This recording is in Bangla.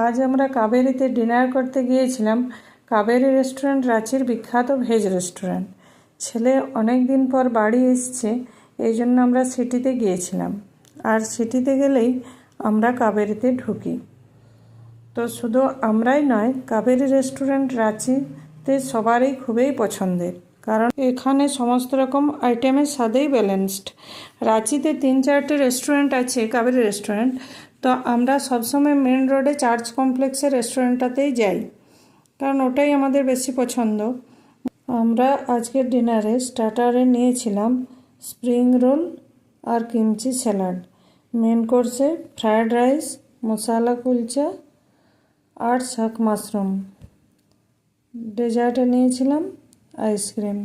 আজ আমরা কাবেরীতে ডিনার করতে গিয়েছিলাম। কাবেরী রেস্টুরেন্ট রাঁচির বিখ্যাত ভেজ রেস্টুরেন্ট। ছেলে অনেক দিন পর বাড়ি এসছে, এই জন্য আমরা সিটিতে গিয়েছিলাম। আর সিটিতে গেলেই আমরা কাবেরীতে ঢুকি। তো শুধু আমরাই নয়, কাবেরী রেস্টুরেন্ট রাঁচিতে সবারই খুবই পছন্দের, কারণ এখানে সমস্ত রকম আইটেমের স্বাদেই ব্যালেন্সড। রাঁচিতে 3-4টে রেস্টুরেন্ট আছে কাবেরী রেস্টুরেন্ট, তো আমরা সবসময় মেন রোডে চার্চ কমপ্লেক্সের রেস্টুরেন্টটাতেই যাই, কারণ ওটাই আমাদের বেশি পছন্দ। আমরা আজকের ডিনারে স্টার্টারে নিয়েছিলাম স্প্রিং রোল আর কিমচি স্যালাড। মেন কোর্সে ফ্রায়েড রাইস, মশালা কুলচা আর শাক মাশরুম। ডেজার্টে নিয়েছিলাম আইসক্রিম।